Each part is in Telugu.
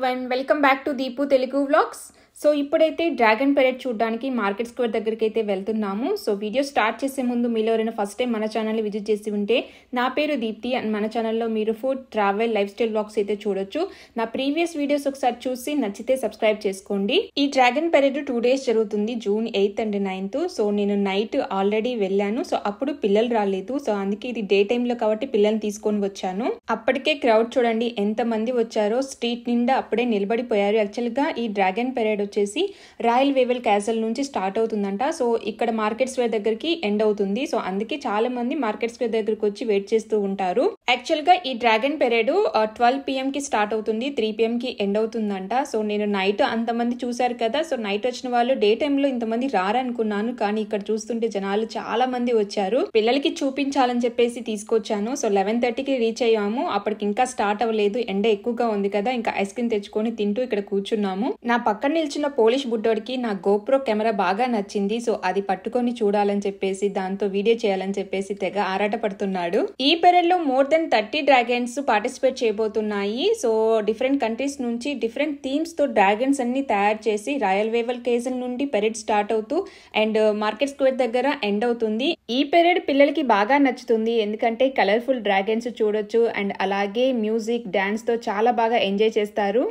everyone, welcome back to Deepu Telugu Vlogs. So ఇప్పుడైతే డ్రాగన్ పెరేడ్ చూడడానికి మార్కెట్ స్క్వేర్ దగ్గరికి అయితే వెళ్తున్నాము. సో వీడియో స్టార్ట్ చేసే ముందు మీలో ఎవరైనా ఫస్ట్ టైం మన ఛానల్ని విజిట్ చేసి ఉంటే నా పేరు దీప్తి అండ్ మన ఛానల్లో మీరు food, travel, life style vlogs అయితే చూడొచ్చు. నా ప్రీవియస్ వీడియోస్ ఒకసారి చూసి నచ్చితే సబ్స్క్రైబ్ చేసుకోండి. ఈ డ్రాగన్ పెరేడ్ 2 days జరుగుతుంది, June 8th and 9th. So నేను నైట్ ఆల్రెడీ వెళ్ళాను. సో అప్పుడు పిల్లలు రాలేదు, సో అందుకే ఇది డే టైంలో కాబట్టి పిల్లల్ని తీసుకొని వచ్చాను. అప్పటికే క్రౌడ్ చూడండి ఎంత మంది వచ్చారో, స్ట్రీట్ నిండా అప్పుడే నిలబడిపోయారు. యాక్చువల్గా ఈ డ్రాగన్ పెరేడ్ వచ్చేసి రాయల్ వేవెల్ క్యాసల్ నుంచి స్టార్ట్ అవుతుందంట. సో ఇక్కడ మార్కెట్ స్క్వేర్ దగ్గరికి ఎండ్ అవుతుంది. సో అందుకే చాలా మంది మార్కెట్ స్క్వేర్ దగ్గరికి వచ్చి వెయిట్ చేస్తూ ఉంటారు. యాక్చువల్ గా ఈ డ్రాగన్ పెరేడ్ 12 PM కి స్టార్ట్ అవుతుంది, 3 PM కి ఎండ్ అవుతుందంట. సో నేను నైట్ అంతమంది చూసారు కదా, సో నైట్ వచ్చిన వాళ్ళు డే టైంలో ఇంతమంది రారనుకున్నాను, కానీ ఇక్కడ చూస్తుంటే జనాలు చాలా మంది వచ్చారు. పిల్లలకి చూపించాలని చెప్పేసి తీసుకొచ్చాను. సో 11:30కి రీచ్ అయ్యాము. అప్పటికి ఇంకా స్టార్ట్ అవ్వలేదు, ఎండ ఎక్కువగా ఉంది కదా, ఇంకా ఐస్ క్రీమ్ తెచ్చుకొని తింటూ ఇక్కడ కూర్చున్నాము. నా పక్కన నిల్చున్న పోలిష్ బుడ్డోడికి నా గోప్రో కెమెరా బాగా నచ్చింది. సో అది పట్టుకొని చూడాలని చెప్పేసి, దాంతో వీడియో చేయాలని చెప్పేసి తెగ ఆరాట పడుతున్నాడు. ఈ పెరేడ్ లో more than 30 డ్రాగన్స్ పార్టిసిపేట్ చేయబోతున్నాయి. సో డిఫరెంట్ కంట్రీస్ నుంచి డిఫరెంట్ థీమ్స్ తో డ్రాగన్స్ అన్ని తయారు చేసి రాయల్ వేవల్ కేజల్ నుండి పెరేడ్ స్టార్ట్ అవుతూ అండ్ మార్కెట్ స్క్వేర్ దగ్గర ఎండ్ అవుతుంది. ఈ పెరేడ్ పిల్లలకి బాగా నచ్చుతుంది, ఎందుకంటే కలర్ఫుల్ డ్రాగన్స్ చూడొచ్చు అండ్ అలాగే మ్యూజిక్, డాన్స్ తో చాలా బాగా ఎంజాయ్ చేస్తారు.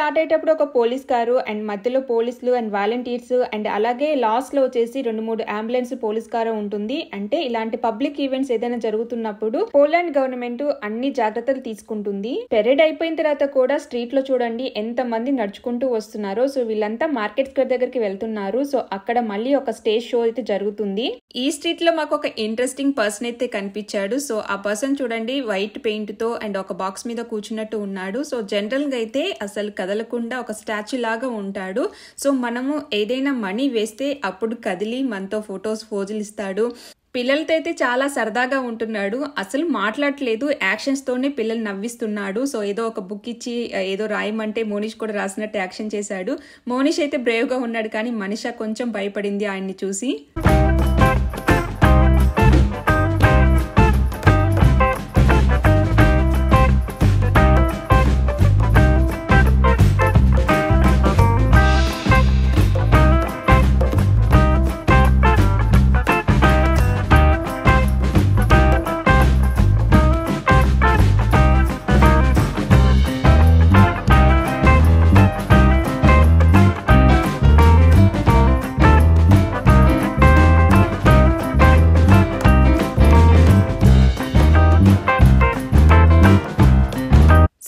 స్టార్ట్ అయ్యేటప్పుడు ఒక పోలీస్ కారు అండ్ మధ్యలో పోలీసులు అండ్ వాలంటీర్స్ అండ్ అలాగే లాస్ట్ లో వచ్చేసి 2-3 అంబులెన్స్ పోలీస్ కారు ఉంటుంది. అంటే ఇలాంటి పబ్లిక్ ఈవెంట్స్ ఏదైనా జరుగుతున్నప్పుడు పోలాండ్ గవర్నమెంట్ అన్ని జాగ్రత్తలు తీసుకుంటుంది. పెరేడ్ అయిపోయిన తర్వాత కూడా స్ట్రీట్ లో చూడండి ఎంత మంది నడుచుకుంటూ వస్తున్నారో. సో వీళ్ళంతా మార్కెట్ స్క్వేర్ దగ్గరికి వెళ్తున్నారు. సో అక్కడ మళ్ళీ ఒక స్టేజ్ షో అయితే జరుగుతుంది. ఈ స్ట్రీట్ లో మాకు ఒక ఇంట్రెస్టింగ్ పర్సన్ అయితే కనిపించాడు. సో ఆ పర్సన్ చూడండి వైట్ పెయింట్ తో అండ్ ఒక బాక్స్ మీద కూర్చున్నట్టు ఉన్నాడు. సో జనరల్ గా అయితే అసలు కదలకుండా ఒక స్టాచ్యూ లాగా ఉంటాడు. సో మనము ఏదైనా మనీ వేస్తే అప్పుడు కదిలి మనతో ఫొటోస్ ఫోజులు ఇస్తాడు. పిల్లలతో అయితే చాలా సరదాగా ఉంటున్నాడు. అసలు మాట్లాడట్లేదు, యాక్షన్స్ తోనే పిల్లలు నవ్విస్తున్నాడు. సో ఏదో ఒక బుక్ ఇచ్చి ఏదో రాయమంటే మోనిష్ కూడా రాసినట్టు యాక్షన్ చేశాడు. మోనిష్ అయితే బ్రేవ్ గా ఉన్నాడు, కానీ మనిషా కొంచెం భయపడింది ఆయన్ని చూసి.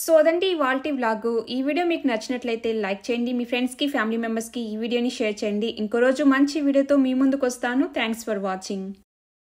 సో అదండి ఇవాల్టి వ్లాగ్. ఈ వీడియో మీకు నచ్చినట్లయితే లైక్ చేయండి, మీ ఫ్రెండ్స్కి ఫ్యామిలీ మెంబర్స్కి ఈ వీడియోని షేర్ చేయండి. ఇంకో రోజు మంచి వీడియోతో మీ ముందుకు వస్తాను. Thanks for watching.